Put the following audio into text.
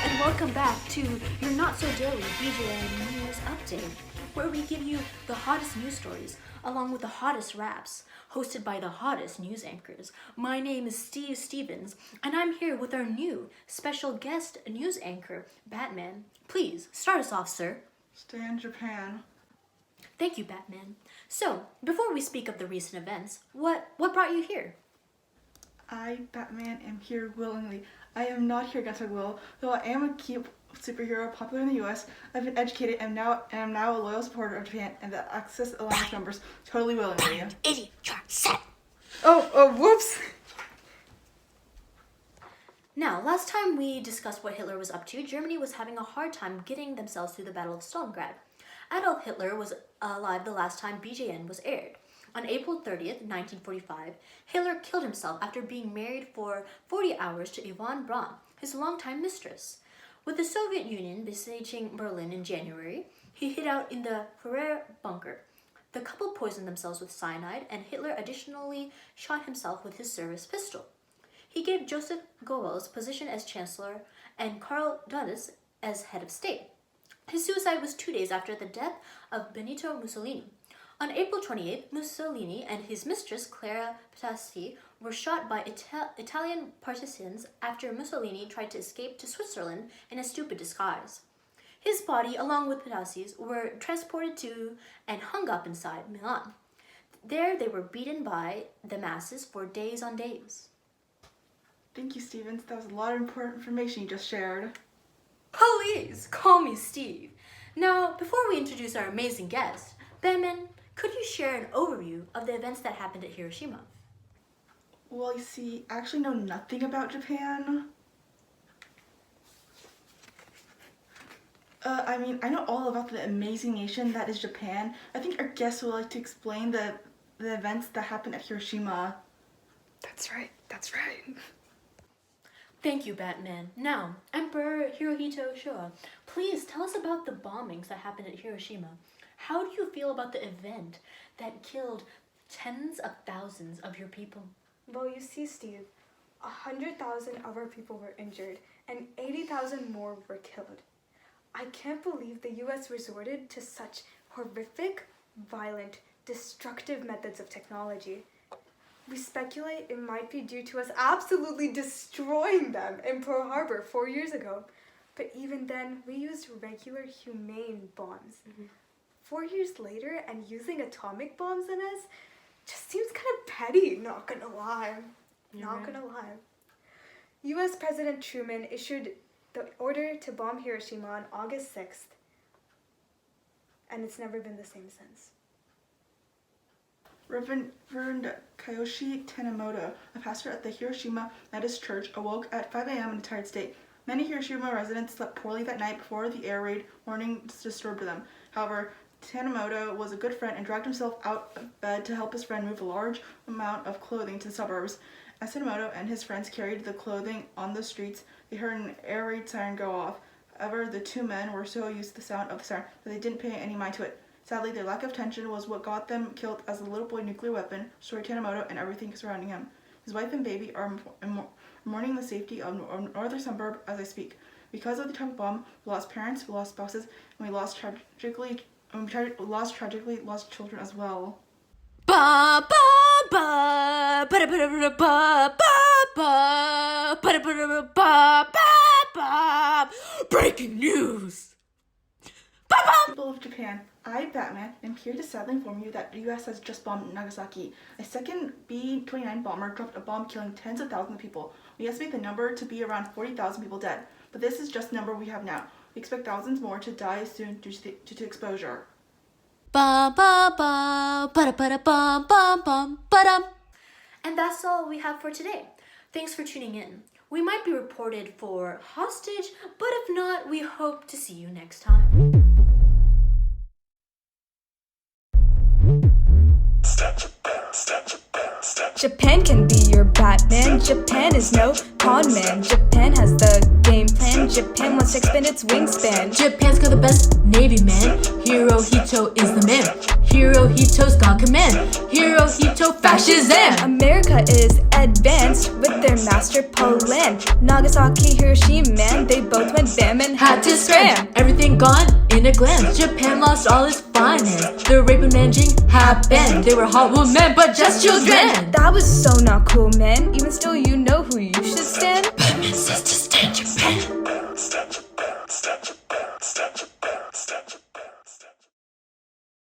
and welcome back to your Not So Daily BJN News Update, where we give you the hottest news stories along with the hottest raps, hosted by the hottest news anchors. My name is Steve Stevens, and I'm here with our new special guest news anchor, Batman. Please, start us off, sir. Stay in Japan. Thank you, Batman. So, before we speak of the recent events, what brought you here? I, Batman, am here willingly. I am not here against my will, though I am a key superhero popular in the U.S. I've been educated and am now a loyal supporter of Japan and the Axis Alliance members totally willingly. Idiot, you're set. Oh, whoops! Now, last time we discussed what Hitler was up to, Germany was having a hard time getting themselves through the Battle of Stalingrad. Adolf Hitler was alive the last time BJN was aired. On April 30th, 1945, Hitler killed himself after being married for 40 hours to Yvonne Braun, his longtime mistress. With the Soviet Union besieging Berlin in January, he hid out in the Führer bunker. The couple poisoned themselves with cyanide, and Hitler additionally shot himself with his service pistol. He gave Joseph Goebbels position as chancellor and Karl Dönitz as head of state. His suicide was 2 days after the death of Benito Mussolini. On April 28th, Mussolini and his mistress, Clara Petacci, were shot by Italian partisans after Mussolini tried to escape to Switzerland in a stupid disguise. His body, along with Petacci's, were transported to and hung up inside Milan. There they were beaten by the masses for days on days. Thank you, Stevens. That was a lot of important information you just shared. Please call me Steve. Now, before we introduce our amazing guest, Batman, could you share an overview of the events that happened at Hiroshima? Well, you see, I actually know nothing about Japan. I know all about the amazing nation that is Japan. I think our guest would like to explain the events that happened at Hiroshima. That's right. Thank you, Batman. Now, Emperor Hirohito Showa, please tell us about the bombings that happened at Hiroshima. How do you feel about the event that killed tens of thousands of your people? Well, you see, Steve, 100,000 of our people were injured and 80,000 more were killed. I can't believe the U.S. resorted to such horrific, violent, destructive methods of technology. We speculate it might be due to us absolutely destroying them in Pearl Harbor 4 years ago. But even then, we used regular, humane bombs. 4 years later, and using atomic bombs on us just seems kind of petty, not gonna lie. U.S. President Truman issued the order to bomb Hiroshima on August 6th, and it's never been the same since. Reverend Kiyoshi Tanimoto, a pastor at the Hiroshima Methodist Church, awoke at 5 a.m. in a tired state. Many Hiroshima residents slept poorly that night before the air raid warnings disturbed them. However, Tanimoto was a good friend and dragged himself out of bed to help his friend move a large amount of clothing to the suburbs. As Tanimoto and his friends carried the clothing on the streets, they heard an air raid siren go off. However, the two men were so used to the sound of the siren that they didn't pay any mind to it. Sadly, their lack of attention was what got them killed as a little boy nuclear weapon destroyed Tanimoto and everything surrounding him. His wife and baby are mourning the safety of northern suburb as I speak. Because of the atomic bomb, we lost parents, we lost spouses, and we lost tragically lost children as well. Ba ba ba ba ba ba ba ba ba ba ba. Breaking news. People of Japan, I, Batman, am here to sadly inform you that the U.S. has just bombed Nagasaki. A second B-29 bomber dropped a bomb killing tens of thousands of people. We estimate the number to be around 40,000 people dead, but this is just the number we have now. We expect thousands more to die soon due to exposure. Ba ba ba ba ba ba ba ba ba. And that's all we have for today. Thanks for tuning in. We might be reported for hostage, but if not, we hope to see you next time. Japan can be your Batman. Japan is no Nippon, man. Japan has the game plan. Japan wants to expand its wingspan. Japan's got the best navy, man. Hirohito is the man. Hirohito's got command. Hirohito fascism. America is advanced with their master plan. Nagasaki, Hiroshima, man, they both went bam and Had to scram. Everything gone in a glance. Japan lost all its finance. The rape of Nanjing happened. They were hot women, but just children. That was so not cool, man. Even still, you know who you should stand. Batman says to stay in Japan.